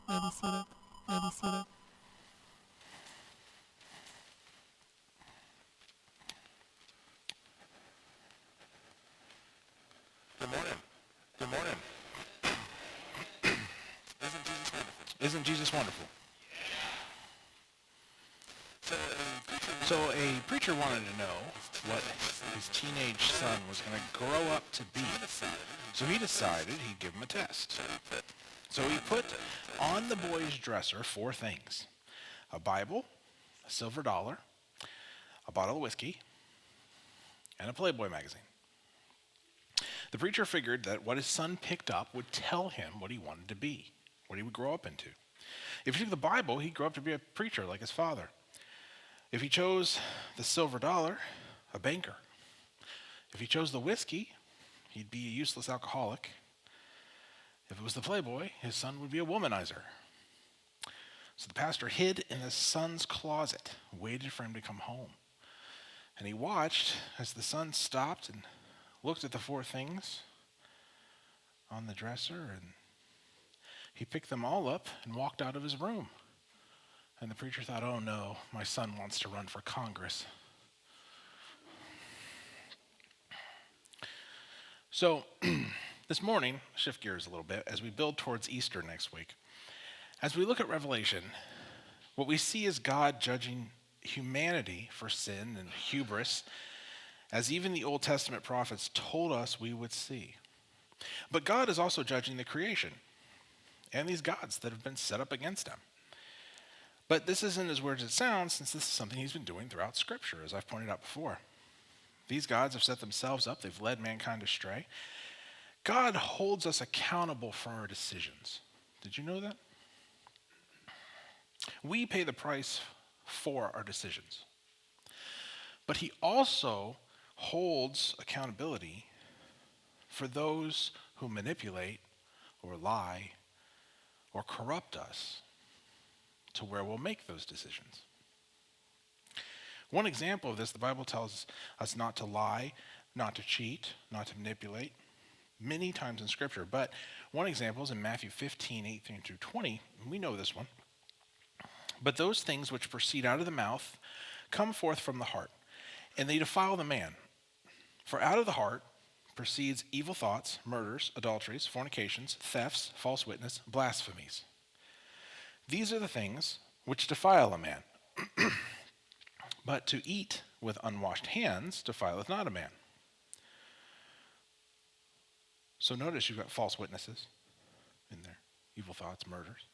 Elizabeth, Elizabeth. Good morning. Good morning. Isn't Jesus wonderful? So a preacher wanted to know what his teenage son was going to grow up to be. So he decided he'd give him a test. So he put on the boy's dresser four things: a Bible, a silver dollar, a bottle of whiskey, and a Playboy magazine. The preacher figured that what his son picked up would tell him what he wanted to be, what he would grow up into. If he took the Bible, he'd grow up to be a preacher like his father. If he chose the silver dollar, a banker. If he chose the whiskey, he'd be a useless alcoholic. If it was the Playboy, his son would be a womanizer. So the pastor hid in his son's closet, waited for him to come home. And he watched as the son stopped and looked at the four things on the dresser, and he picked them all up and walked out of his room. And the preacher thought, oh no, my son wants to run for Congress. So this morning, shift gears a little bit as we build towards Easter next week. As we look at Revelation, what we see is God judging humanity for sin and hubris, as even the Old Testament prophets told us we would see. But God is also judging the creation and these gods that have been set up against him. But this isn't as weird as it sounds, since this is something he's been doing throughout Scripture, as I've pointed out before. These gods have set themselves up. They've led mankind astray. God holds us accountable for our decisions. Did you know that? We pay the price for our decisions. But he also holds accountability for those who manipulate or lie or corrupt us to where we'll make those decisions. One example of this, the Bible tells us not to lie, not to cheat, not to manipulate, many times in Scripture. But one example is in Matthew 15, 18 through 20. We know this one. But those things which proceed out of the mouth come forth from the heart, and they defile the man. For out of the heart proceeds evil thoughts, murders, adulteries, fornications, thefts, false witness, blasphemies. These are the things which defile a man. But to eat with unwashed hands defileth not a man. So notice you've got false witnesses in there, evil thoughts, murders.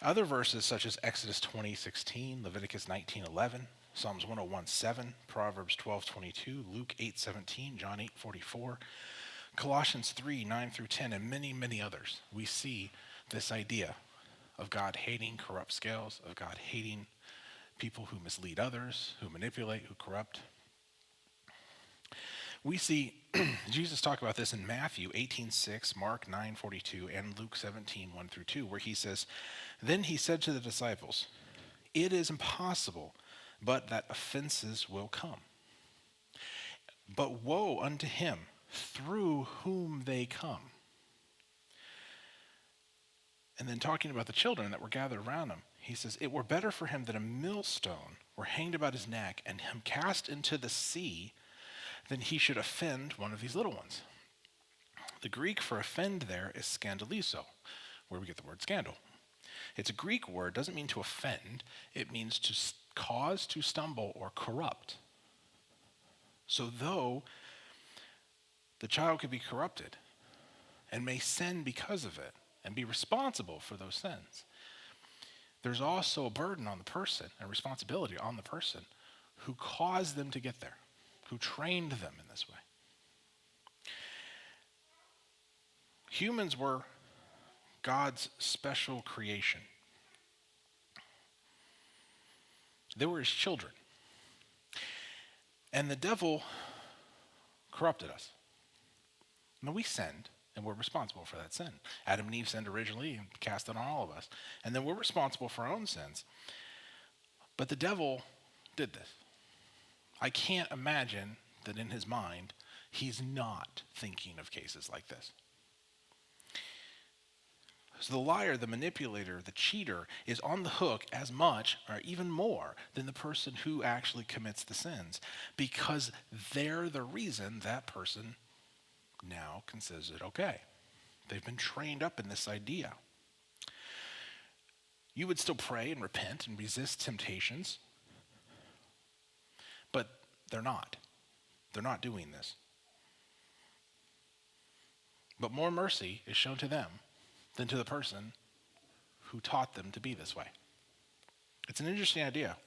Other verses such as Exodus 20:16, Leviticus 19:11, Psalms 101:7, Proverbs 12:22, Luke 8:17, John 8:44, Colossians 3:9 through 10, and many, many others. We see this idea of God hating corrupt scales, of God hating people who mislead others, who manipulate, who corrupt. We see Jesus talk about this in Matthew 18:6, Mark 9:42, and Luke 17:1 through 2, where he says, Then he said to the disciples, It is impossible, but that offenses will come. But woe unto him through whom they come. And then talking about the children that were gathered around him, he says, It were better for him that a millstone were hanged about his neck and him cast into the sea than he should offend one of these little ones. The Greek for offend there is scandalizo, where we get the word scandal. It's a Greek word, doesn't mean to offend. It means to cause to stumble or corrupt. So though the child could be corrupted and may sin because of it and be responsible for those sins, there's also a burden on the person and responsibility on the person who caused them to get there, who trained them in this way. Humans were God's special creation. They were his children. And the devil corrupted us. Now we sinned, and we're responsible for that sin. Adam and Eve sinned originally and cast it on all of us. And then we're responsible for our own sins. But the devil did this. I can't imagine that in his mind, he's not thinking of cases like this. So the liar, the manipulator, the cheater is on the hook as much or even more than the person who actually commits the sins, because they're the reason that person now considers it okay. They've been trained up in this idea. You would still pray and repent and resist temptations, but they're not. They're not doing this. But more mercy is shown to them than to the person who taught them to be this way. It's an interesting idea.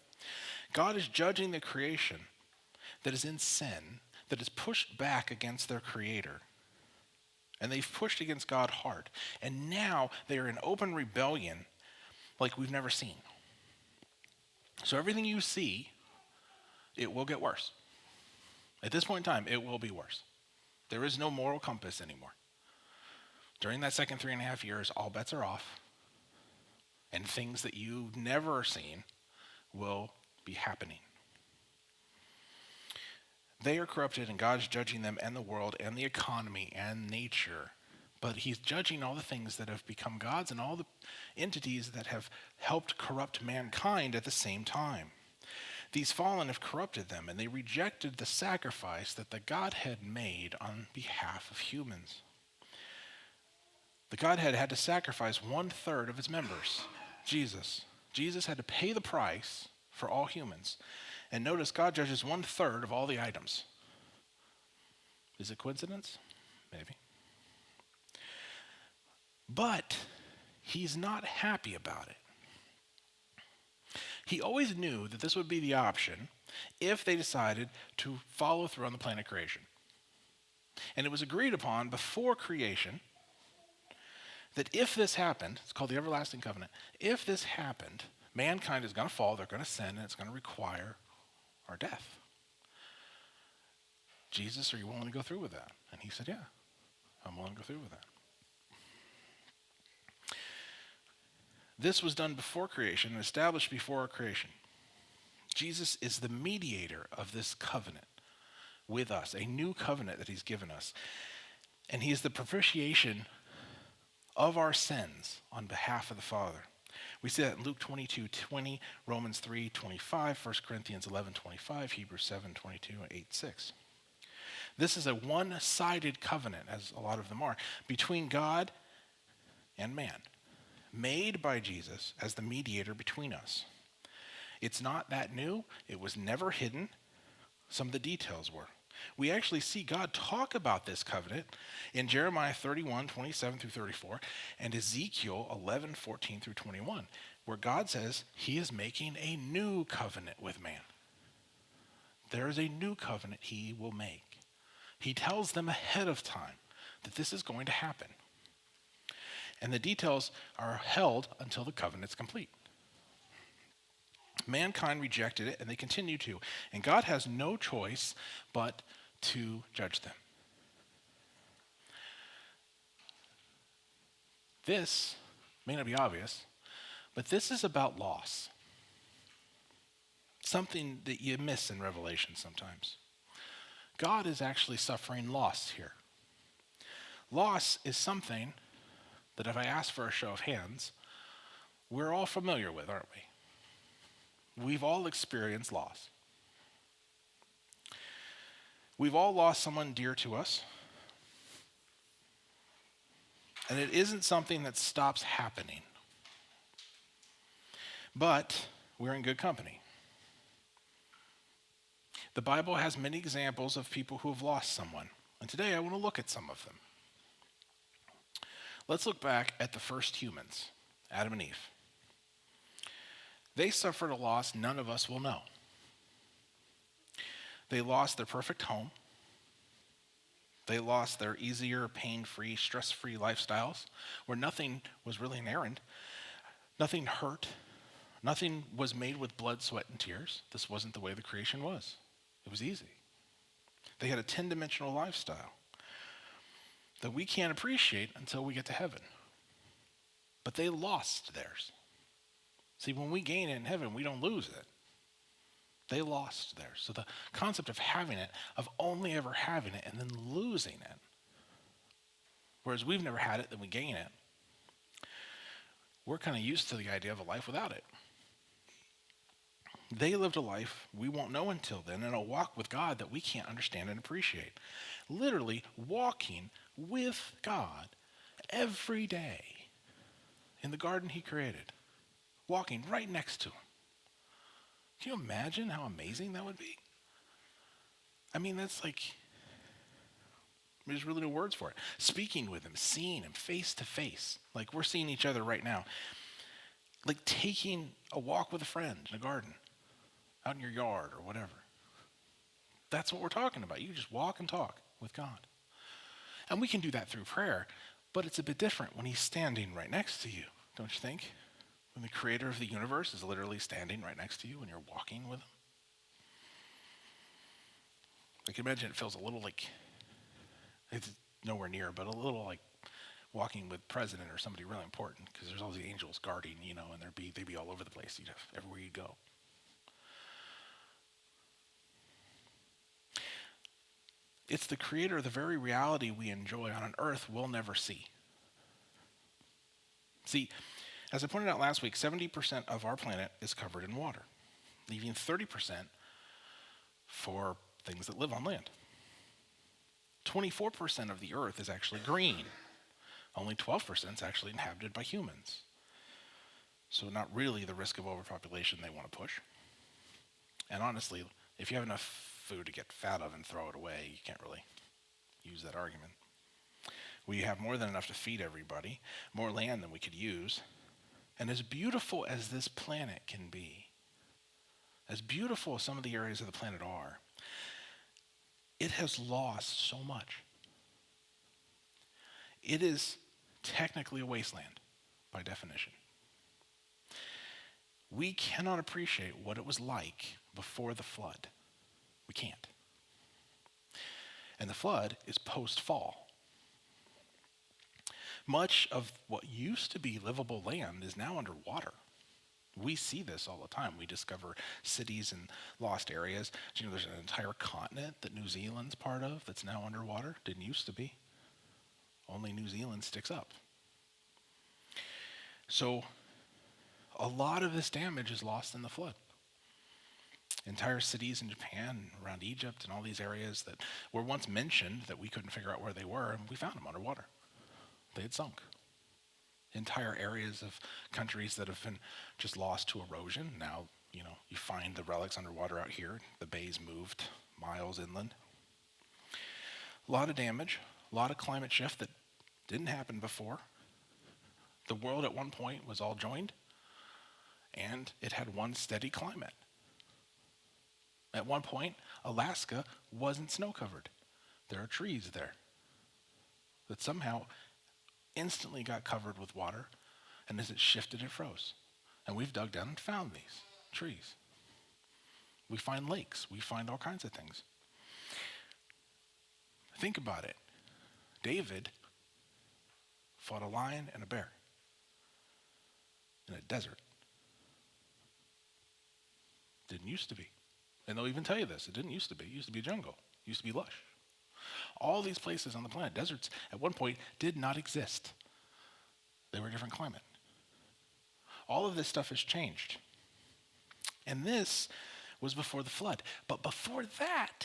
God is judging the creation that is in sin, that is pushed back against their creator. And they've pushed against God hard. And now they are in open rebellion like we've never seen. So everything you see, it will get worse. At this point in time, it will be worse. There is no moral compass anymore. During that second 3.5 years, all bets are off. And things that you've never seen will be happening. They are corrupted, and God's judging them and the world and the economy and nature. But he's judging all the things that have become gods and all the entities that have helped corrupt mankind at the same time. These fallen have corrupted them, and they rejected the sacrifice that the Godhead made on behalf of humans. The Godhead had to sacrifice 1/3 of its members, Jesus. Jesus had to pay the price for all humans. And notice God judges 1/3 of all the items. Is it coincidence? Maybe. But he's not happy about it. He always knew that this would be the option if they decided to follow through on the plan of creation. And it was agreed upon before creation that if this happened, it's called the everlasting covenant, if this happened, mankind is going to fall, they're going to sin, and it's going to require our death. Jesus, are you willing to go through with that? And he said, yeah, I'm willing to go through with that. This was done before creation and established before our creation. Jesus is the mediator of this covenant with us, a new covenant that he's given us. And he is the propitiation of our sins on behalf of the Father. We see that in Luke 22:20, Romans 3:25, 1 Corinthians 11:25, Hebrews 7:22, and 8:6. This is a one-sided covenant, as a lot of them are, between God and man, made by Jesus as the mediator between us. It's not that new. It was never hidden. Some of the details were. We actually see God talk about this covenant in Jeremiah 31:27-34 and Ezekiel 11:14-21, where God says he is making a new covenant with man. There is a new covenant he will make. He tells them ahead of time that this is going to happen. And the details are held until the covenant's complete. Mankind rejected it, and they continue to. And God has no choice but to judge them. This may not be obvious, but this is about loss. Something that you miss in Revelation sometimes. God is actually suffering loss here. Loss is something that if I ask for a show of hands, we're all familiar with, aren't we? We've all experienced loss. We've all lost someone dear to us. And it isn't something that stops happening. But we're in good company. The Bible has many examples of people who have lost someone. And today I want to look at some of them. Let's look back at the first humans, Adam and Eve. They suffered a loss none of us will know. They lost their perfect home. They lost their easier, pain-free, stress-free lifestyles where nothing was really an errand. Nothing hurt. Nothing was made with blood, sweat, and tears. This wasn't the way the creation was. It was easy. They had a 10-dimensional lifestyle that we can't appreciate until we get to heaven. But they lost theirs. See, when we gain it in heaven, we don't lose it. They lost theirs. So the concept of having it, of only ever having it and then losing it, whereas we've never had it, then we gain it. we're kind of used to the idea of a life without it. They lived a life we won't know until then, and a walk with God that we can't understand and appreciate. Literally walking with God every day in the garden he created, walking right next to him. Can you imagine how amazing that would be? I mean, that's like, there's really no words for it. Speaking with him, seeing him face to face, like we're seeing each other right now. Like taking a walk with a friend in a garden, out in your yard or whatever. That's what we're talking about. You just walk and talk with God. And we can do that through prayer, but it's a bit different when he's standing right next to you, don't you think? When the creator of the universe is literally standing right next to you and you're walking with him. I can imagine it feels a little like, it's nowhere near, but a little like walking with president or somebody really important, because there's all these angels guarding, and they'd be all over the place, everywhere you go. It's the creator of the very reality we enjoy on an earth we'll never see. See, as I pointed out last week, 70% of our planet is covered in water, leaving 30% for things that live on land. 24% of the earth is actually green. Only 12% is actually inhabited by humans. So not really the risk of overpopulation they want to push. And honestly, if you have enough food to get fat of and throw it away, you can't really use that argument. We have more than enough to feed everybody, more land than we could use. And as beautiful as this planet can be, as beautiful as some of the areas of the planet are, it has lost so much. It is technically a wasteland by definition. We cannot appreciate what it was like before the flood. We can't. And the flood is post-fall. Much of what used to be livable land is now underwater. We see this all the time. We discover cities and lost areas. Do you know there's an entire continent that New Zealand's part of that's now underwater? Didn't used to be. Only New Zealand sticks up. So a lot of this damage is lost in the flood. Entire cities in Japan, around Egypt, and all these areas that were once mentioned that we couldn't figure out where they were, and we found them underwater. They had sunk. Entire areas of countries that have been just lost to erosion. Now, you find the relics underwater out here. The bay's moved miles inland. A lot of damage, a lot of climate shift that didn't happen before. The world at one point was all joined, and it had one steady climate. At one point, Alaska wasn't snow-covered. There are trees there that somehow instantly got covered with water, and as it shifted, it froze. And we've dug down and found these trees. We find lakes. We find all kinds of things. Think about it. David fought a lion and a bear in a desert. Didn't used to be. And they'll even tell you this. It didn't used to be. It used to be a jungle. It used to be lush. All these places on the planet, deserts, at one point did not exist. They were a different climate. All of this stuff has changed. And this was before the flood. But before that,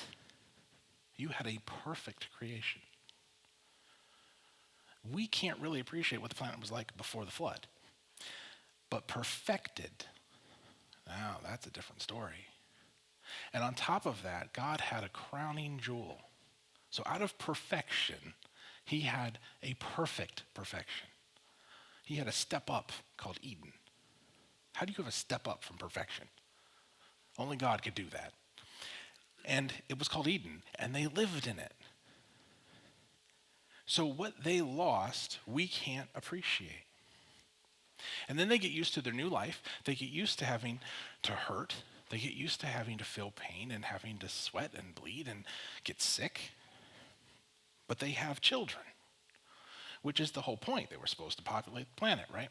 you had a perfect creation. We can't really appreciate what the planet was like before the flood. But perfected, now that's a different story. And on top of that, God had a crowning jewel. So out of perfection, he had a perfect perfection. He had a step up called Eden. How do you have a step up from perfection? Only God could do that. And it was called Eden, and they lived in it. So what they lost, we can't appreciate. And then they get used to their new life. They get used to having to hurt. They get used to having to feel pain and having to sweat and bleed and get sick. But they have children, which is the whole point. They were supposed to populate the planet, right?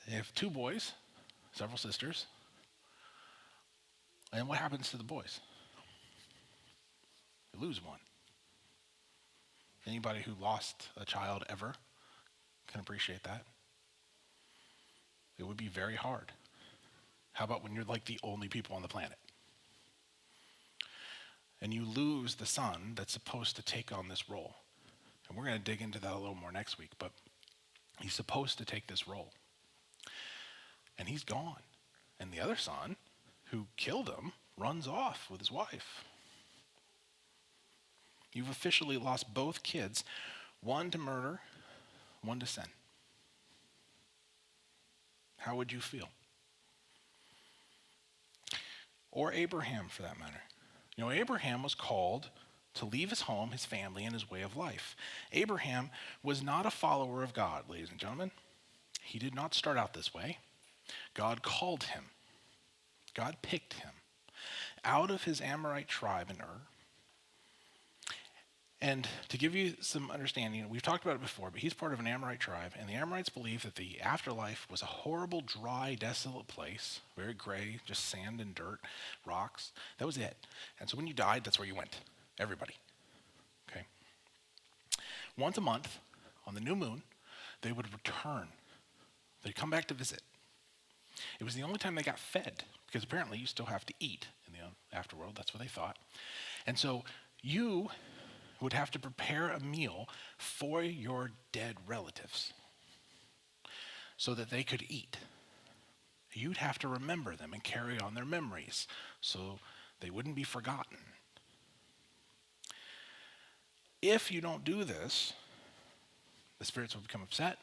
They have 2 boys, several sisters. And what happens to the boys? You lose one. Anybody who lost a child ever can appreciate that. It would be very hard. How about when you're like the only people on the planet? And you lose the son that's supposed to take on this role. And we're going to dig into that a little more next week, but he's supposed to take this role. And he's gone. And the other son, who killed him, runs off with his wife. You've officially lost both kids, one to murder, one to sin. How would you feel? Or Abraham, for that matter. You know, Abraham was called to leave his home, his family, and his way of life. Abraham was not a follower of God, ladies and gentlemen. He did not start out this way. God called him. God picked him out of his Amorite tribe in Ur. And to give you some understanding, we've talked about it before, but he's part of an Amorite tribe, and the Amorites believed that the afterlife was a horrible, dry, desolate place, very gray, just sand and dirt, rocks. That was it. And so when you died, that's where you went. Everybody. Okay. Once a month, on the new moon, they would return. They'd come back to visit. It was the only time they got fed, because apparently you still have to eat in the afterworld. That's what they thought. And so you would have to prepare a meal for your dead relatives so that they could eat. You'd have to remember them and carry on their memories so they wouldn't be forgotten. If you don't do this, the spirits would become upset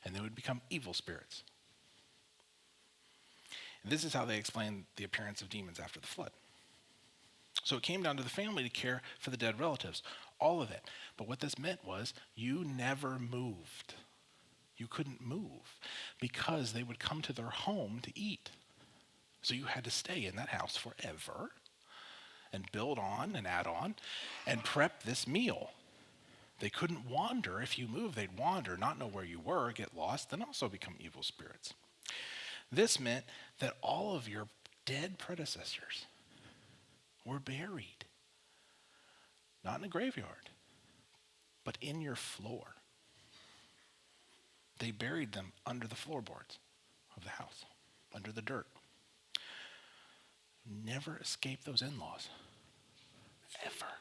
and they would become evil spirits. And this is how they explain the appearance of demons after the flood. So it came down to the family to care for the dead relatives, all of it. But what this meant was you never moved. You couldn't move because they would come to their home to eat. So you had to stay in that house forever and build on and add on and prep this meal. They couldn't wander. If you moved, they'd wander, not know where you were, get lost, and also become evil spirits. This meant that all of your dead predecessors were buried. Not in a graveyard, but in your floor. They buried them under the floorboards of the house, under the dirt. Never escape those in-laws. Ever.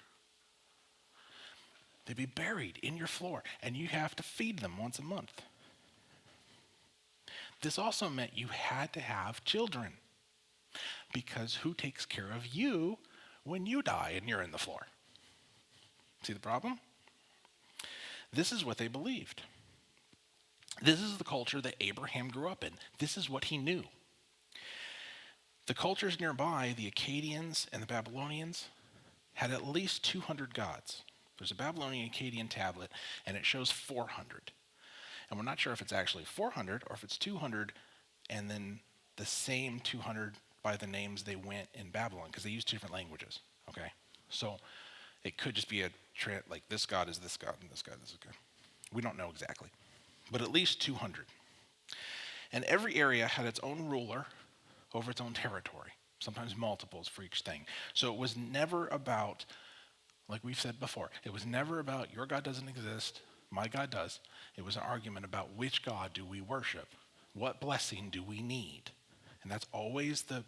They'd be buried in your floor, and you have to feed them once a month. This also meant you had to have children, because who takes care of you when you die and you're in the floor? See the problem? This is what they believed. This is the culture that Abraham grew up in. This is what he knew. The cultures nearby, the Akkadians and the Babylonians, had at least 200 gods. There's a Babylonian Akkadian tablet, and it shows 400. And we're not sure if it's actually 400 or if it's 200 and then the same 200 by the names they went in Babylon, because they used different languages, okay? So it could just be like this god is this god and this god is this god. We don't know exactly, but at least 200. And every area had its own ruler over its own territory, sometimes multiples for each thing. So it was never about, like we've said before, it was never about your God doesn't exist, my God does. It was an argument about which God do we worship? What blessing do we need? And that's always the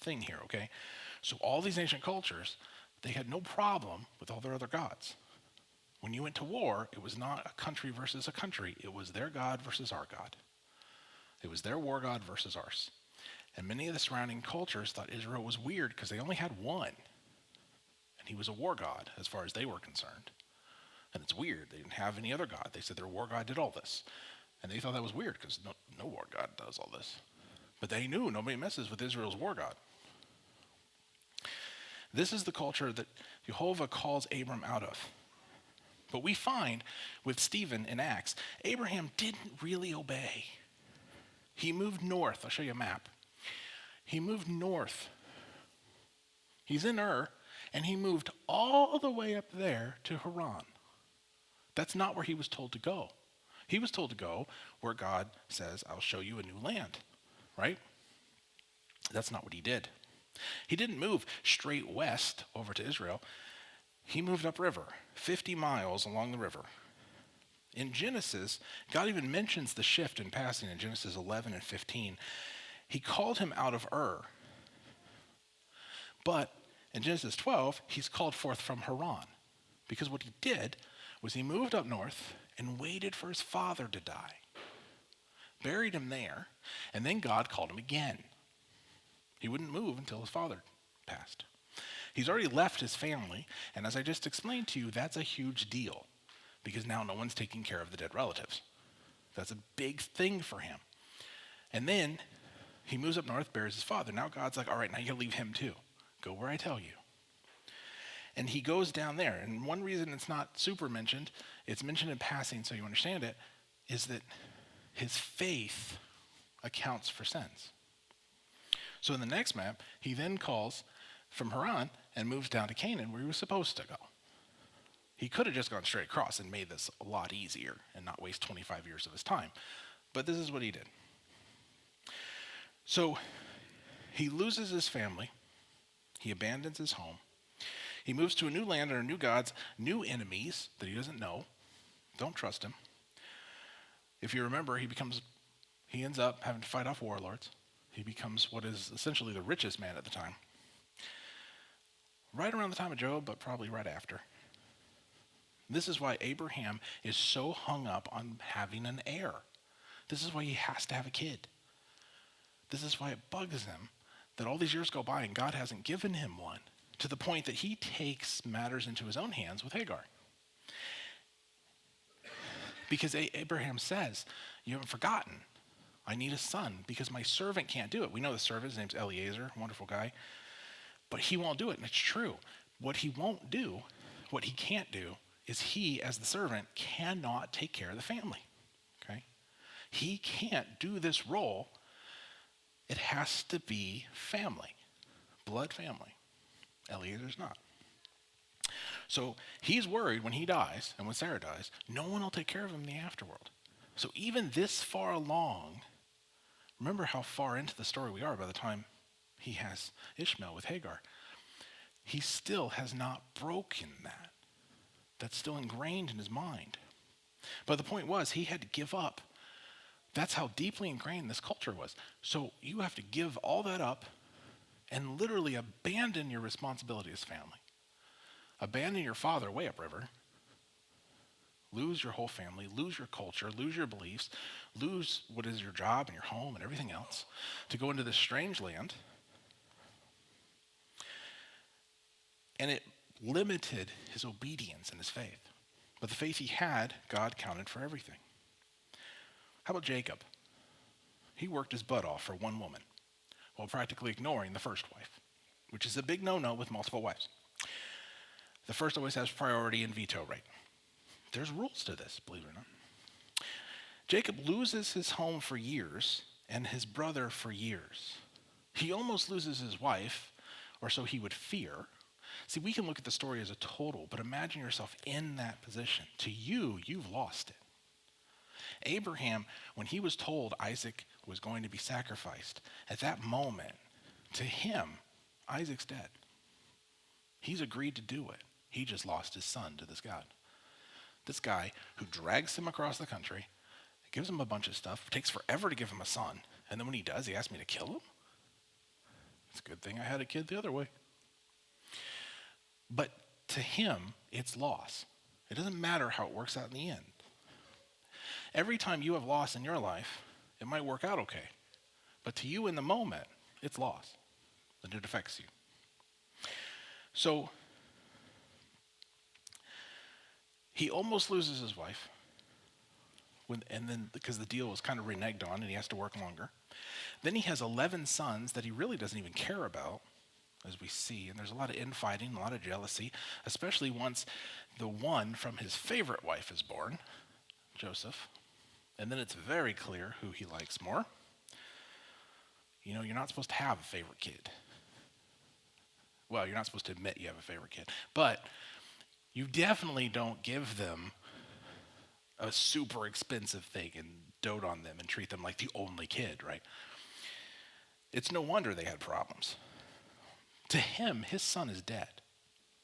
thing here, okay? So all these ancient cultures, they had no problem with all their other gods. When you went to war, it was not a country versus a country. It was their God versus our God. It was their war god versus ours. And many of the surrounding cultures thought Israel was weird because they only had one. And he was a war god as far as they were concerned. And it's weird. They didn't have any other god. They said their war god did all this. And they thought that was weird because no war god does all this. But they knew nobody messes with Israel's war god. This is the culture that Jehovah calls Abram out of. But we find with Stephen in Acts, Abraham didn't really obey. He moved north. I'll show you a map. He moved north. He's in Ur, and he moved all the way up there to Haran. That's not where he was told to go. He was told to go where God says, I'll show you a new land, right? That's not what he did. He didn't move straight west over to Israel. He moved upriver, 50 miles along the river, In Genesis, God even mentions the shift in passing in Genesis 11 and 15. He called him out of Ur. But in Genesis 12, he's called forth from Haran. Because what he did was he moved up north and waited for his father to die. Buried him there, and then God called him again. He wouldn't move until his father passed. He's already left his family, and as I just explained to you, that's a huge deal because now no one's taking care of the dead relatives. That's a big thing for him. And then he moves up north, buries his father. Now God's like, all right, now you gotta leave him too. Go where I tell you. And he goes down there. And one reason it's not super mentioned, it's mentioned in passing so you understand it, is that his faith accounts for sins. So in the next map, he then calls from Haran and moves down to Canaan where he was supposed to go. He could have just gone straight across and made this a lot easier and not waste 25 years of his time. But this is what he did. So he loses his family. He abandons his home. He moves to a new land under new gods, new enemies that he doesn't know. Don't trust him. If you remember, he ends up having to fight off warlords. He becomes what is essentially the richest man at the time. Right around the time of Job, but probably right after. This is why Abraham is so hung up on having an heir. This is why he has to have a kid. This is why it bugs him that all these years go by and God hasn't given him one, to the point that he takes matters into his own hands with Hagar. Because Abraham says, you haven't forgotten. I need a son because my servant can't do it. We know the servant, his name's Eliezer, wonderful guy. But he won't do it, and it's true. What he won't do, what he can't do, is he, as the servant, cannot take care of the family. Okay? He can't do this role. It has to be family, blood family. Eliezer's not. So he's worried when he dies, and when Sarah dies, no one will take care of him in the afterworld. So even this far along, remember how far into the story we are by the time he has Ishmael with Hagar. He still has not broken that. That's still ingrained in his mind. But the point was, he had to give up. That's how deeply ingrained this culture was. So you have to give all that up and literally abandon your responsibility as family. Abandon your father way upriver. Lose your whole family, lose your culture, lose your beliefs, lose what is your job and your home and everything else to go into this strange land. And it limited his obedience and his faith. But the faith he had, God counted for everything. How about Jacob? He worked his butt off for one woman while practically ignoring the first wife, which is a big no-no with multiple wives. The first always has priority and veto right. There's rules to this, believe it or not. Jacob loses his home for years and his brother for years. He almost loses his wife, or so he would fear. See, we can look at the story as a total, but imagine yourself in that position. To you, you've lost it. Abraham, when he was told Isaac was going to be sacrificed, at that moment, to him, Isaac's dead. He's agreed to do it. He just lost his son to this God. This guy who drags him across the country, gives him a bunch of stuff, takes forever to give him a son, and then when he does, he asks me to kill him? It's a good thing I had a kid the other way. But to him, it's loss. It doesn't matter how it works out in the end. Every time you have loss in your life, it might work out okay. But to you in the moment, it's loss. And it affects you. So, he almost loses his wife. And then, because the deal was kind of reneged on and he has to work longer. Then he has 11 sons that he really doesn't even care about, as we see. And there's a lot of infighting, a lot of jealousy, especially once the one from his favorite wife is born, Joseph. And then it's very clear who he likes more. You know, you're not supposed to have a favorite kid. Well, you're not supposed to admit you have a favorite kid. But you definitely don't give them a super expensive thing and dote on them and treat them like the only kid, right? It's no wonder they had problems. To him, his son is dead.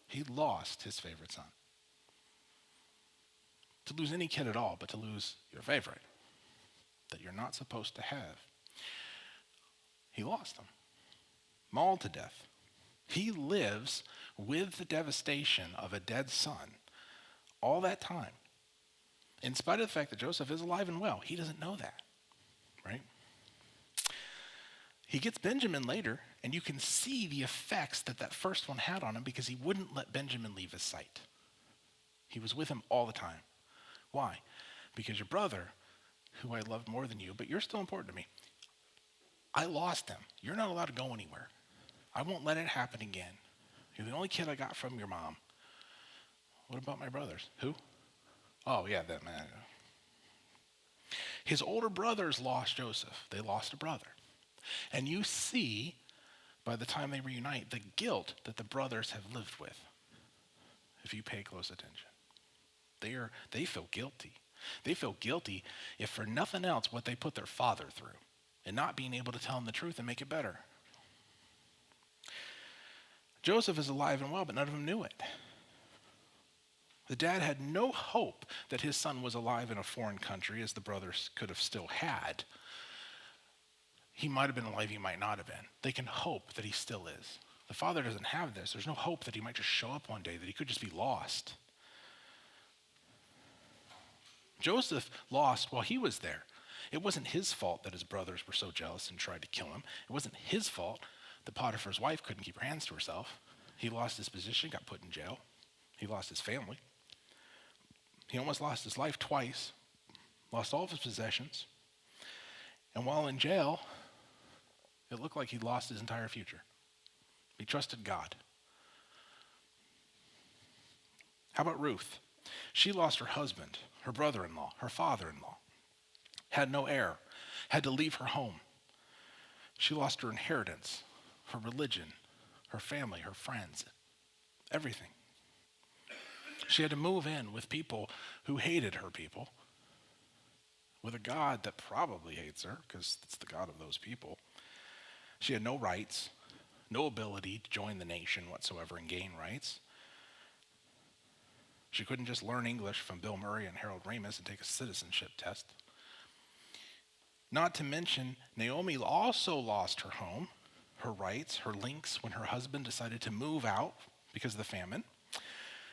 He lost his favorite son. to lose any kid at all, but to lose your favorite that you're not supposed to have. He lost him, mauled to death. He lives with the devastation of a dead son all that time. In spite of the fact that Joseph is alive and well, he doesn't know that, right? He gets Benjamin later, and you can see the effects that first one had on him because he wouldn't let Benjamin leave his sight. He was with him all the time. Why? Because your brother, who I love more than you, but you're still important to me, I lost him. You're not allowed to go anywhere. I won't let it happen again. You're the only kid I got from your mom. What about my brothers? Who? Oh, yeah, that man. His older brothers lost Joseph. They lost a brother. And you see, by the time they reunite, the guilt that the brothers have lived with, if you pay close attention. They feel guilty. They feel guilty, if for nothing else, what they put their father through and not being able to tell him the truth and make it better. Joseph is alive and well, but none of them knew it. The dad had no hope that his son was alive in a foreign country, as the brothers could have still had. He might have been alive, he might not have been. They can hope that he still is. The father doesn't have this. There's no hope that he might just show up one day, that he could just be lost. Joseph lost while he was there. It wasn't his fault that his brothers were so jealous and tried to kill him. It wasn't his fault that Potiphar's wife couldn't keep her hands to herself. He lost his position, got put in jail. He lost his family. He almost lost his life twice, lost all of his possessions. And while in jail, it looked like he lost his entire future. He trusted God. How about Ruth? She lost her husband, her brother-in-law, her father-in-law, had no heir, had to leave her home. She lost her inheritance, her religion, her family, her friends, everything. She had to move in with people who hated her people, with a God that probably hates her, because it's the God of those people. She had no rights, no ability to join the nation whatsoever and gain rights. She couldn't just learn English from Bill Murray and Harold Ramis and take a citizenship test. Not to mention, Naomi also lost her home, her rights, her links when her husband decided to move out because of the famine.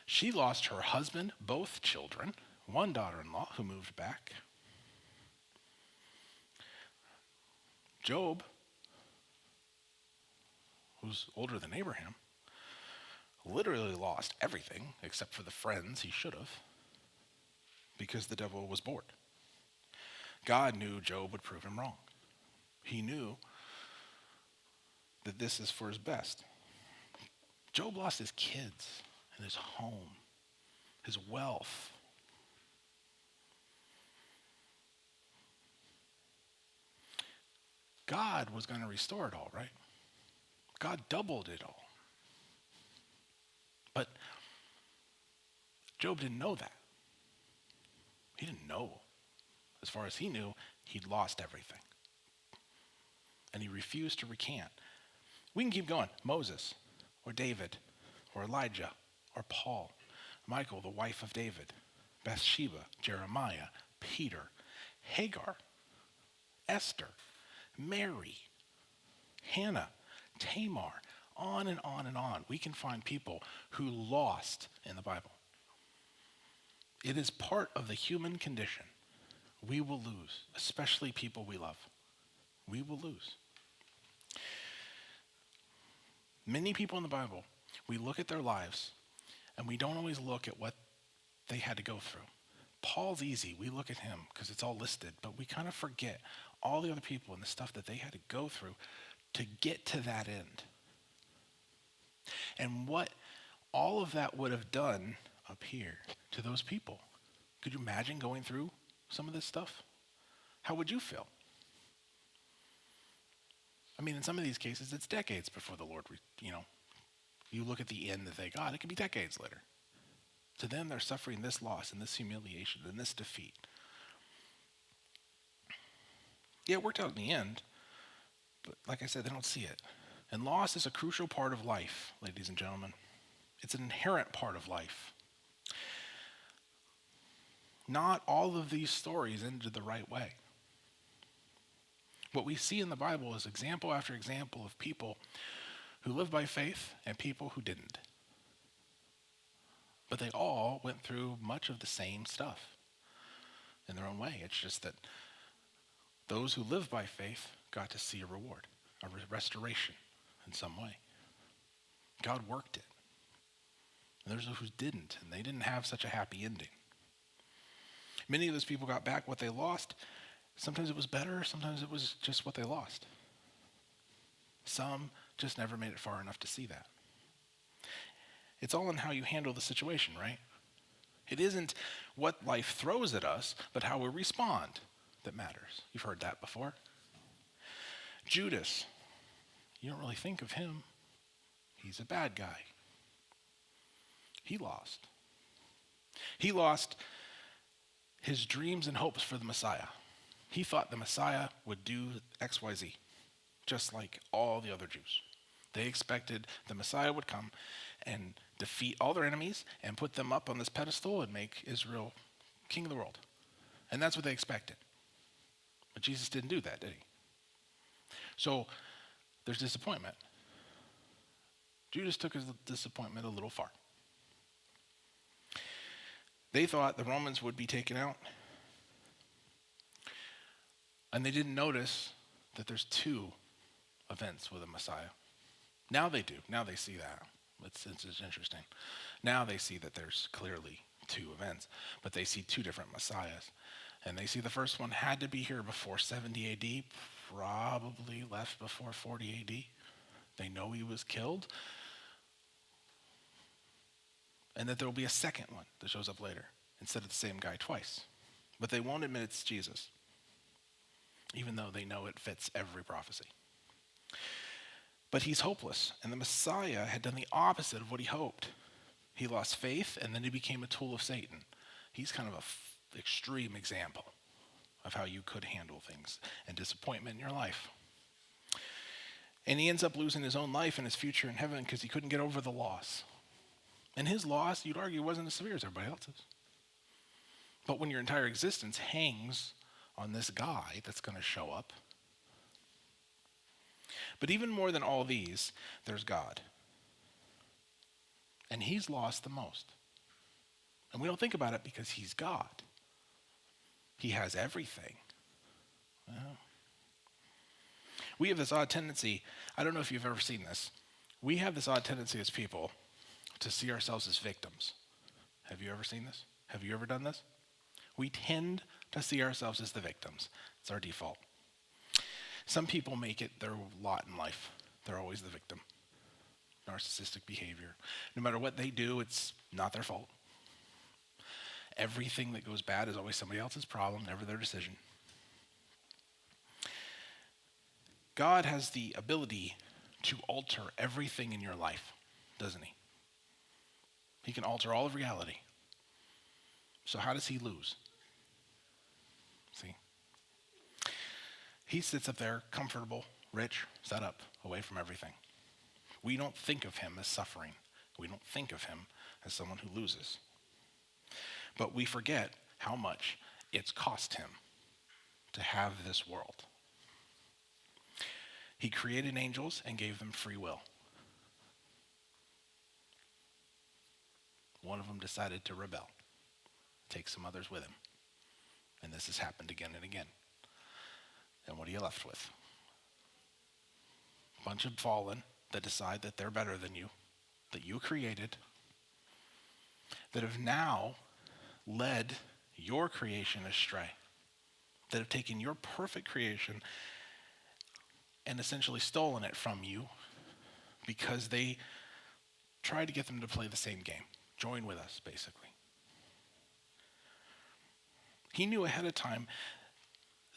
She lost her husband, both children, one daughter-in-law who moved back. Job, who's older than Abraham, literally lost everything except for the friends he should have, because the devil was bored. God knew Job would prove him wrong. He knew that this is for his best. Job lost his kids and his home, his wealth. God was going to restore it all, right? God doubled it all. But Job didn't know that. He didn't know. As far as he knew, he'd lost everything. And he refused to recant. We can keep going. Moses, or David, or Elijah, or Paul, Michal, the wife of David, Bathsheba, Jeremiah, Peter, Hagar, Esther, Mary, Hannah, Tamar, on and on and on. We can find people who lost in the Bible. It is part of the human condition. We will lose, especially people we love. We will lose. Many people in the Bible, we look at their lives and we don't always look at what they had to go through. Paul's easy. We look at him because it's all listed, but we kind of forget all the other people and the stuff that they had to go through to get to that end. And what all of that would have done up here to those people. Could you imagine going through some of this stuff? How would you feel? I mean, in some of these cases, it's decades before the Lord, you look at the end that they got, it could be decades later. To them, they're suffering this loss and this humiliation and this defeat. Yeah, it worked out in the end, but like I said, they don't see it. And loss is a crucial part of life, ladies and gentlemen. It's an inherent part of life. not all of these stories ended the right way. What we see in the Bible is example after example of people who lived by faith and people who didn't. But they all went through much of the same stuff in their own way. It's just that those who lived by faith got to see a reward, a restoration in some way. God worked it. And there's those who didn't, and they didn't have such a happy ending. Many of those people got back what they lost. Sometimes it was better, sometimes it was just what they lost. Some just never made it far enough to see that. It's all in how you handle the situation, right? It isn't what life throws at us, but how we respond that matters. You've heard that before. Judas, you don't really think of him. He's a bad guy. He lost. He lost his dreams and hopes for the Messiah. He thought the Messiah would do XYZ, just like all the other Jews. They expected the Messiah would come and defeat all their enemies and put them up on this pedestal and make Israel king of the world. And that's what they expected. But Jesus didn't do that, did he? So there's disappointment. Judas took his disappointment a little far. They thought the Romans would be taken out. And they didn't notice that there's two events with the Messiah. Now they do. Now they see that. It's interesting. Now they see that there's clearly two events, but they see two different Messiahs. And they see the first one had to be here before 70 AD, probably left before 40 AD. They know he was killed. And that there will be a second one that shows up later instead of the same guy twice. But they won't admit it's Jesus, even though they know it fits every prophecy. But he's hopeless, and the Messiah had done the opposite of what he hoped. He lost faith, and then he became a tool of Satan. He's kind of an extreme example of how you could handle things and disappointment in your life. And he ends up losing his own life and his future in heaven because he couldn't get over the loss. And his loss, you'd argue, wasn't as severe as everybody else's. But when your entire existence hangs on this guy that's going to show up. But even more than all these, there's God. And he's lost the most. And we don't think about it because he's God. He has everything. Well, we have this odd tendency, I don't know if you've ever seen this, we have this odd tendency as people to see ourselves as victims. Have you ever seen this? Have you ever done this? We tend to see ourselves as the victims. It's our default. Some people make it their lot in life. They're always the victim. Narcissistic behavior. No matter what they do, it's not their fault. Everything that goes bad is always somebody else's problem, never their decision. God has the ability to alter everything in your life, doesn't he? He can alter all of reality. So how does he lose? See? He sits up there, comfortable, rich, set up, away from everything. We don't think of him as suffering. We don't think of him as someone who loses. But we forget how much it's cost him to have this world. He created angels and gave them free will. One of them decided to rebel, take some others with him. And this has happened again and again. And what are you left with? A bunch of fallen that decide that they're better than you, that you created, that have now led your creation astray, that have taken your perfect creation and essentially stolen it from you because they tried to get them to play the same game. Join with us, basically. He knew ahead of time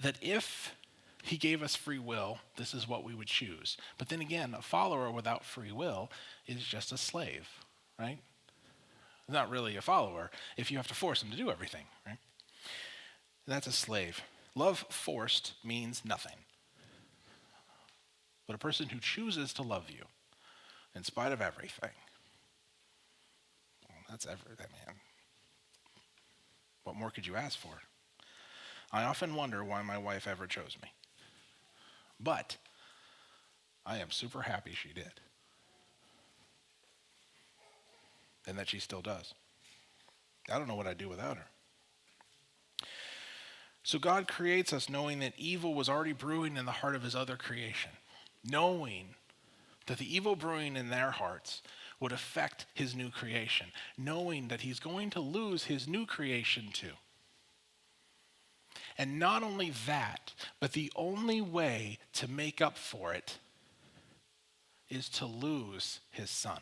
that if he gave us free will, this is what we would choose. But then again, a follower without free will is just a slave, right? Not really a follower if you have to force him to do everything, right? That's a slave. Love forced means nothing. But a person who chooses to love you in spite of everything, well, that's everything, man. What more could you ask for? I often wonder why my wife ever chose me. But I am super happy she did. And that she still does. I don't know what I'd do without her. So God creates us knowing that evil was already brewing in the heart of his other creation. Knowing that the evil brewing in their hearts would affect his new creation. Knowing that he's going to lose his new creation too. And not only that, but the only way to make up for it is to lose his son.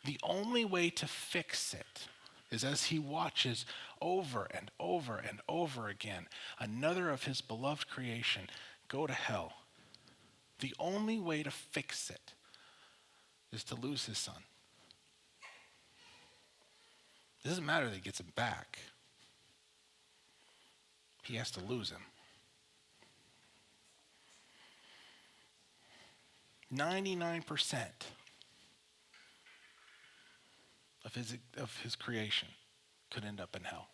The only way to fix it is as he watches over and over and over again another of his beloved creation go to hell. The only way to fix it is to lose his son. It doesn't matter that he gets him back. He has to lose him. 99% of his creation could end up in hell.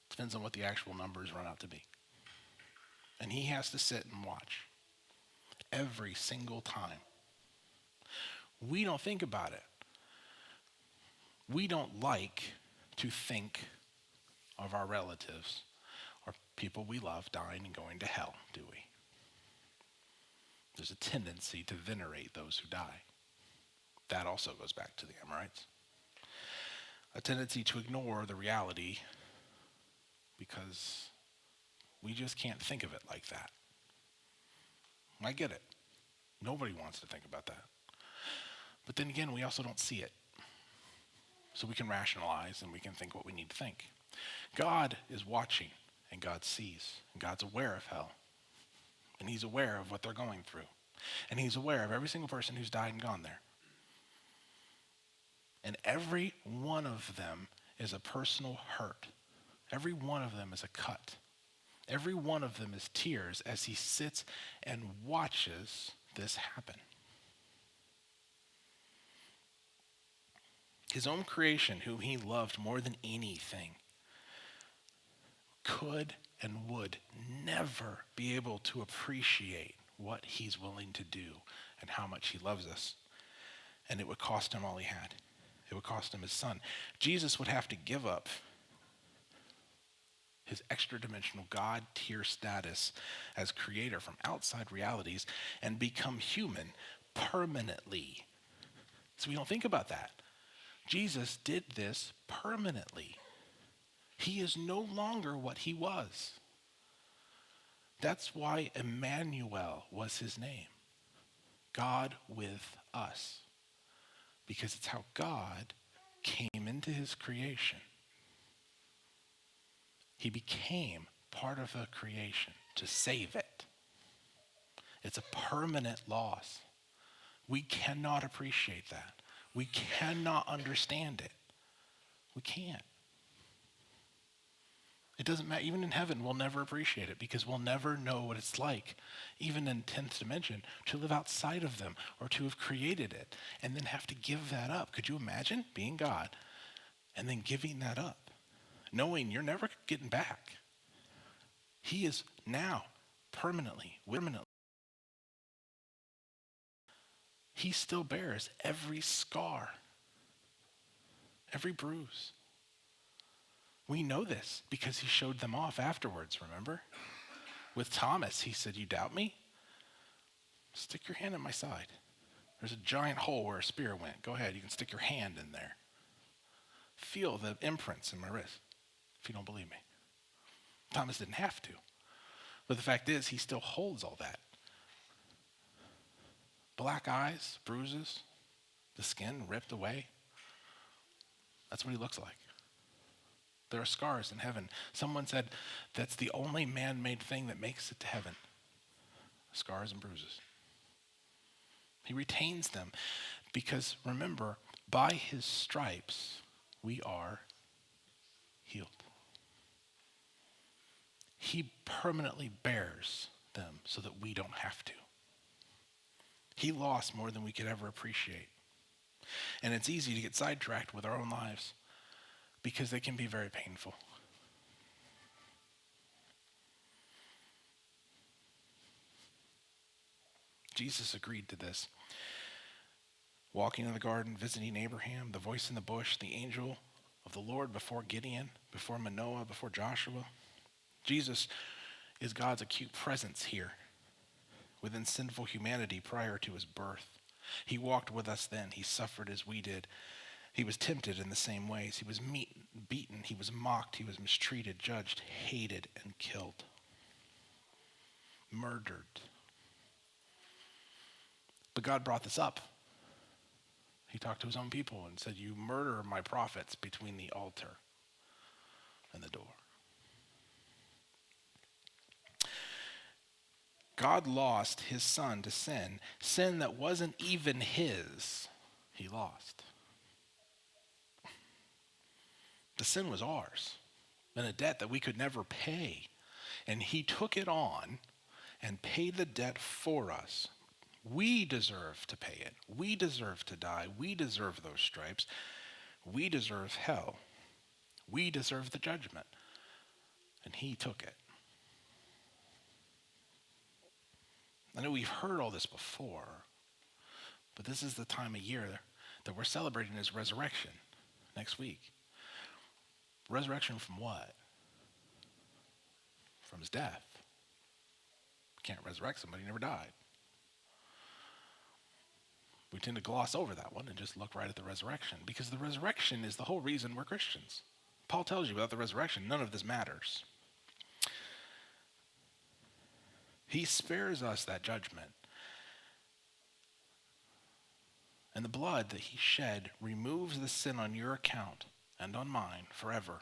Depends on what the actual numbers run out to be. And he has to sit and watch every single time. We don't think about it. We don't like to think of our relatives or people we love dying and going to hell, do we? There's a tendency to venerate those who die. That also goes back to the Amorites. A tendency to ignore the reality because we just can't think of it like that. I get it. Nobody wants to think about that. But then again, we also don't see it. So we can rationalize and we can think what we need to think. God is watching and God sees and God's aware of hell. And he's aware of what they're going through. And he's aware of every single person who's died and gone there. And every one of them is a personal hurt. Every one of them is a cut. Every one of them is tears as he sits and watches this happen. His own creation, whom he loved more than anything, could and would never be able to appreciate what he's willing to do and how much he loves us. And it would cost him all he had. It would cost him his son. Jesus would have to give up his extra-dimensional God tier status as creator from outside realities and become human permanently. So we don't think about that. Jesus did this permanently. He is no longer what he was. That's why Emmanuel was his name. God with us. Because it's how God came into his creation. He became part of a creation to save it. It's a permanent loss. We cannot appreciate that. We cannot understand it. We can't. It doesn't matter. Even in heaven, we'll never appreciate it because we'll never know what it's like, even in 10th dimension, to live outside of them or to have created it and then have to give that up. Could you imagine being God and then giving that up, knowing you're never getting back? He is now permanently. He still bears every scar, every bruise. We know this because he showed them off afterwards, remember? With Thomas, he said, "You doubt me? Stick your hand in my side. There's a giant hole where a spear went. Go ahead, you can stick your hand in there. Feel the imprints in my wrist if you don't believe me." Thomas didn't have to. But the fact is, he still holds all that. Black eyes, bruises, the skin ripped away. That's what he looks like. There are scars in heaven. Someone said that's the only man-made thing that makes it to heaven. Scars and bruises. He retains them because, remember, by his stripes, we are healed. He permanently bears them so that we don't have to. He lost more than we could ever appreciate. And it's easy to get sidetracked with our own lives because they can be very painful. Jesus agreed to this. Walking in the garden, visiting Abraham, the voice in the bush, the angel of the Lord before Gideon, before Manoah, before Joshua. Jesus is God's acute presence here within sinful humanity prior to his birth. He walked with us then. He suffered as we did. He was tempted in the same ways. He was beaten. He was mocked. He was mistreated, judged, hated, and killed. Murdered. But God brought this up. He talked to his own people and said, "You murder my prophets between the altar and the door." God lost his son to sin that wasn't even his, he lost. The sin was ours, and a debt that we could never pay. And he took it on and paid the debt for us. We deserve to pay it. We deserve to die. We deserve those stripes. We deserve hell. We deserve the judgment. And he took it. I know we've heard all this before, but this is the time of year that we're celebrating his resurrection next week. Resurrection from what? From his death. You can't resurrect somebody who never died. We tend to gloss over that one and just look right at the resurrection, because the resurrection is the whole reason we're Christians. Paul tells you without the resurrection, none of this matters. He spares us that judgment. And the blood that he shed removes the sin on your account and on mine forever.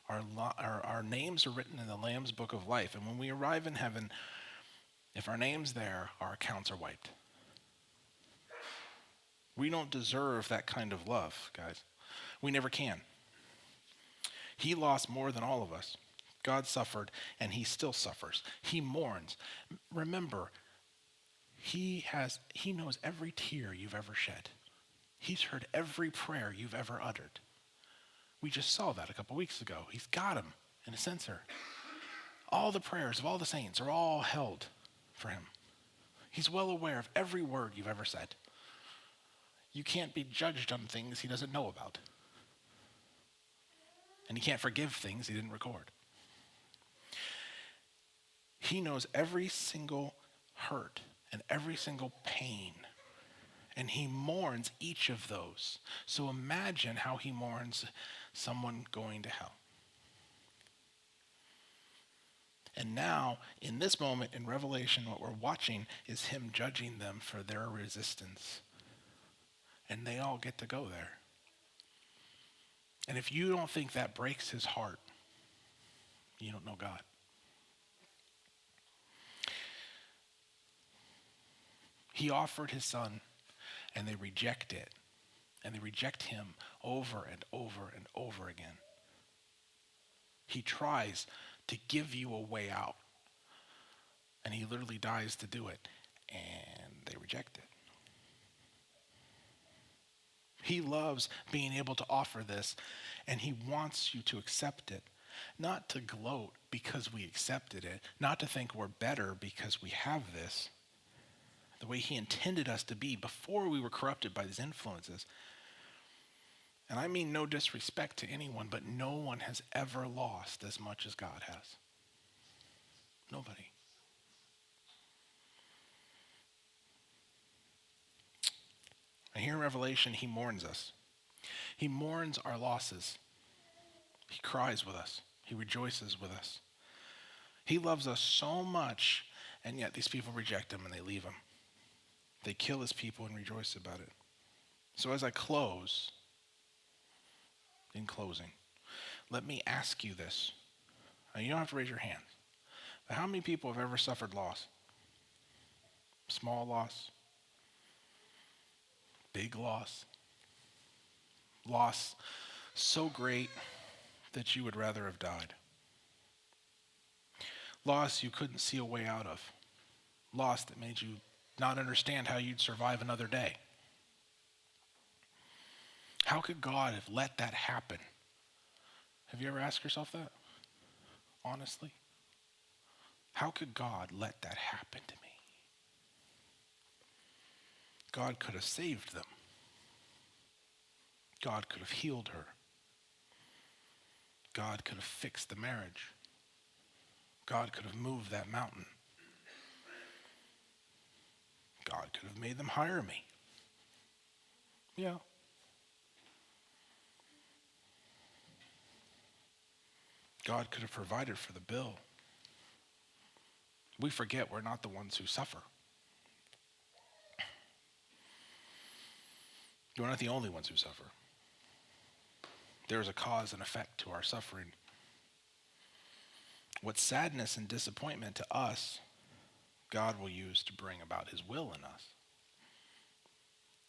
Our names are written in the Lamb's book of life. And when we arrive in heaven, if our name's there, our accounts are wiped. We don't deserve that kind of love, guys. We never can. He lost more than all of us. God suffered, and he still suffers. He mourns. Remember, he knows every tear you've ever shed. He's heard every prayer you've ever uttered. We just saw that a couple weeks ago. He's got them in a censer. All the prayers of all the saints are all held for him. He's well aware of every word you've ever said. You can't be judged on things he doesn't know about. And he can't forgive things he didn't record. He knows every single hurt and every single pain. And he mourns each of those. So imagine how he mourns someone going to hell. And now, in this moment in Revelation, what we're watching is him judging them for their resistance. And they all get to go there. And if you don't think that breaks his heart, you don't know God. He offered his son, and they reject it. And they reject him over and over and over again. He tries to give you a way out. And he literally dies to do it. And they reject it. He loves being able to offer this. And he wants you to accept it. Not to gloat because we accepted it. Not to think we're better because we have this. The way he intended us to be before we were corrupted by these influences. And I mean no disrespect to anyone, but no one has ever lost as much as God has. Nobody. And here in Revelation, he mourns us. He mourns our losses. He cries with us. He rejoices with us. He loves us so much, and yet these people reject him and they leave him. They kill his people and rejoice about it. So as I close, in closing, let me ask you this. Now, you don't have to raise your hand. But how many people have ever suffered loss? Small loss? Big loss? Loss so great that you would rather have died. Loss you couldn't see a way out of. Loss that made you not understand how you'd survive another day. How could God have let that happen? Have you ever asked yourself that? Honestly? How could God let that happen to me? God could have saved them. God could have healed her. God could have fixed the marriage. God could have moved that mountain. God could have made them hire me. Yeah. God could have provided for the bill. We forget we're not the ones who suffer. We're not the only ones who suffer. There is a cause and effect to our suffering. What sadness and disappointment to us, God will use to bring about his will in us.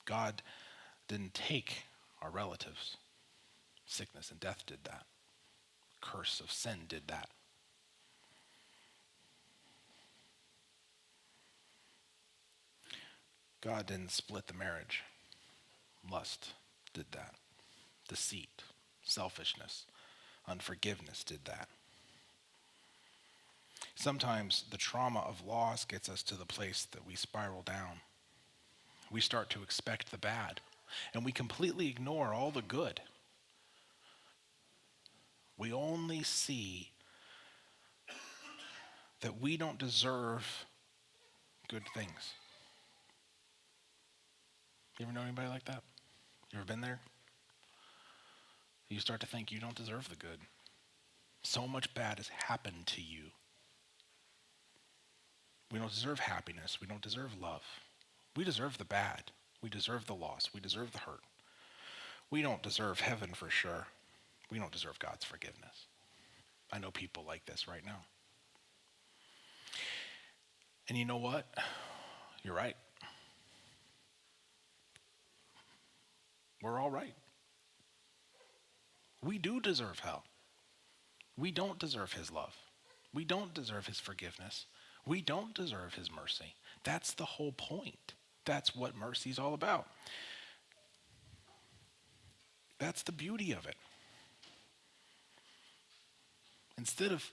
God didn't take our relatives. Sickness and death did that. Curse of sin did that. God didn't split the marriage. Lust did that. Deceit, selfishness, unforgiveness did that. Sometimes the trauma of loss gets us to the place that we spiral down. We start to expect the bad, and we completely ignore all the good. We only see that we don't deserve good things. You ever know anybody like that? You ever been there? You start to think you don't deserve the good. So much bad has happened to you. We don't deserve happiness. We don't deserve love. We deserve the bad. We deserve the loss. We deserve the hurt. We don't deserve heaven for sure. We don't deserve God's forgiveness. I know people like this right now. And you know what? You're right. We're all right. We do deserve hell. We don't deserve his love. We don't deserve his forgiveness. We don't deserve his mercy. That's the whole point. That's what mercy is all about. That's the beauty of it. Instead of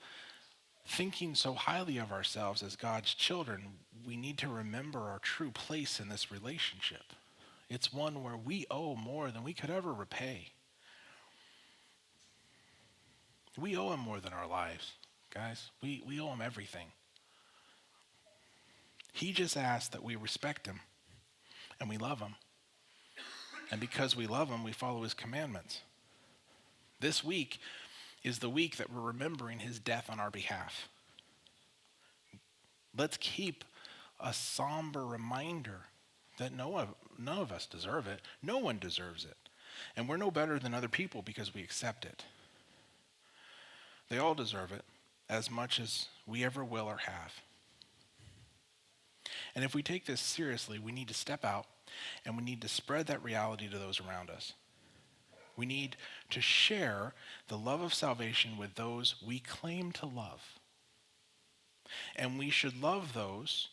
thinking so highly of ourselves as God's children, we need to remember our true place in this relationship. It's one where we owe more than we could ever repay. We owe him more than our lives, guys. We owe him everything. He just asked that we respect him and we love him. And because we love him, we follow his commandments. This week is the week that we're remembering his death on our behalf. Let's keep a somber reminder that none of us deserve it. No one deserves it. And we're no better than other people because we accept it. They all deserve it as much as we ever will or have. And if we take this seriously, we need to step out and we need to spread that reality to those around us. We need to share the love of salvation with those we claim to love. And we should love those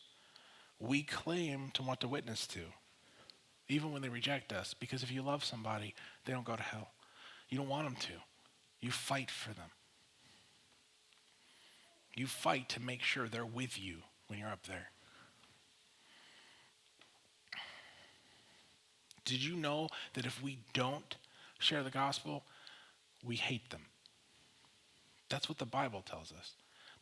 we claim to want to witness to, even when they reject us. Because if you love somebody, they don't go to hell. You don't want them to. You fight for them. You fight to make sure they're with you when you're up there. Did you know that if we don't share the gospel, we hate them? That's what the Bible tells us.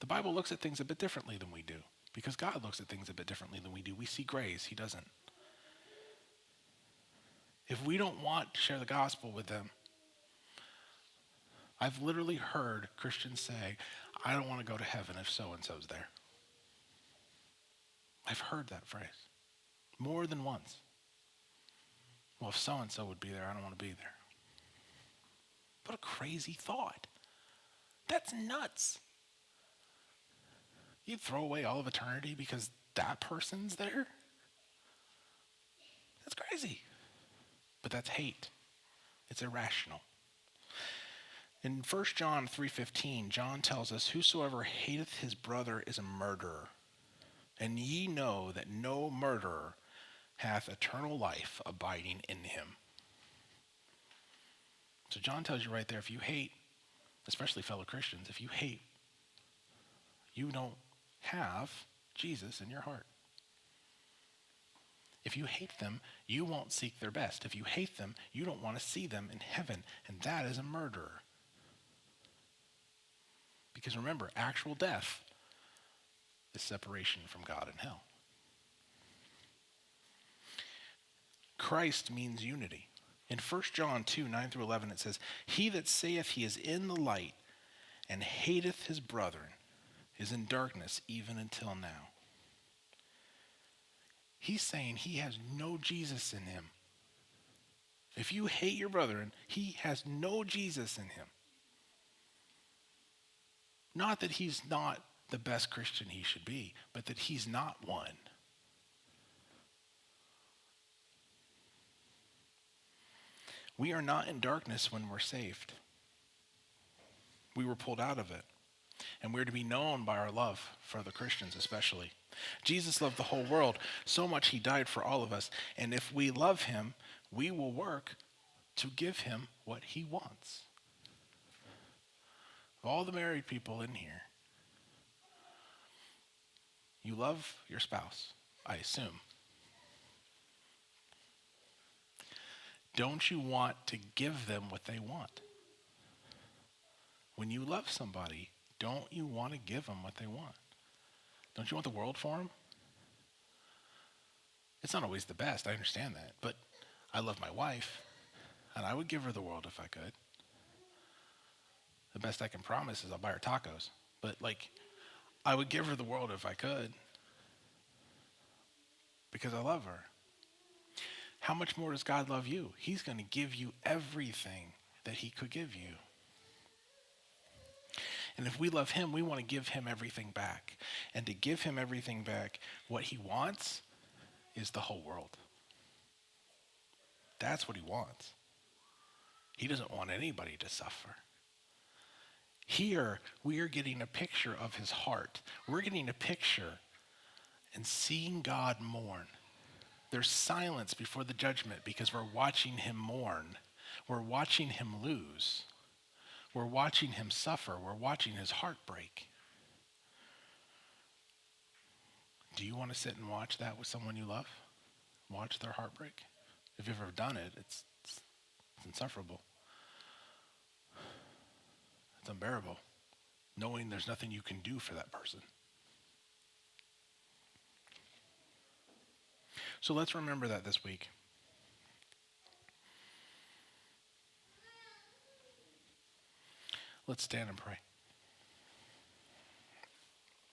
The Bible looks at things a bit differently than we do, because God looks at things a bit differently than we do. We see grace, he doesn't. If we don't want to share the gospel with them, I've literally heard Christians say, I don't want to go to heaven if so-and-so's there. I've heard that phrase more than once. Well, if so-and-so would be there, I don't want to be there. What a crazy thought. That's nuts. You'd throw away all of eternity because that person's there? That's crazy. But that's hate. It's irrational. In 1 John 3:15, John tells us, whosoever hateth his brother is a murderer. And ye know that no murderer hath eternal life abiding in him. So John tells you right there, if you hate, especially fellow Christians, if you hate, you don't have Jesus in your heart. If you hate them, you won't seek their best. If you hate them, you don't want to see them in heaven. And that is a murderer. Because remember, actual death is separation from God and hell. Christ means unity. In 1 John 2, 9 through 11, it says, he that saith he is in the light and hateth his brethren is in darkness even until now. He's saying he has no Jesus in him. If you hate your brethren, he has no Jesus in him. Not that he's not the best Christian he should be, but that he's not one. We are not in darkness when we're saved. We were pulled out of it. And we're to be known by our love for the Christians especially. Jesus loved the whole world so much he died for all of us. And if we love him, we will work to give him what he wants. Of all the married people in here, you love your spouse, I assume. Don't you want to give them what they want? When you love somebody, don't you want to give them what they want? Don't you want the world for them? It's not always the best, I understand that. But I love my wife, and I would give her the world if I could. The best I can promise is I'll buy her tacos. But, I would give her the world if I could. Because I love her. How much more does God love you? He's going to give you everything that he could give you. And if we love him, we want to give him everything back. And to give him everything back, what he wants is the whole world. That's what he wants. He doesn't want anybody to suffer. Here, we are getting a picture of his heart. We're getting a picture and seeing God mourn. There's silence before the judgment because we're watching him mourn. We're watching him lose. We're watching him suffer. We're watching his heart break. Do you want to sit and watch that with someone you love? Watch their heart break? If you've ever done it, it's insufferable. It's unbearable, knowing there's nothing you can do for that person. So let's remember that this week. Let's stand and pray.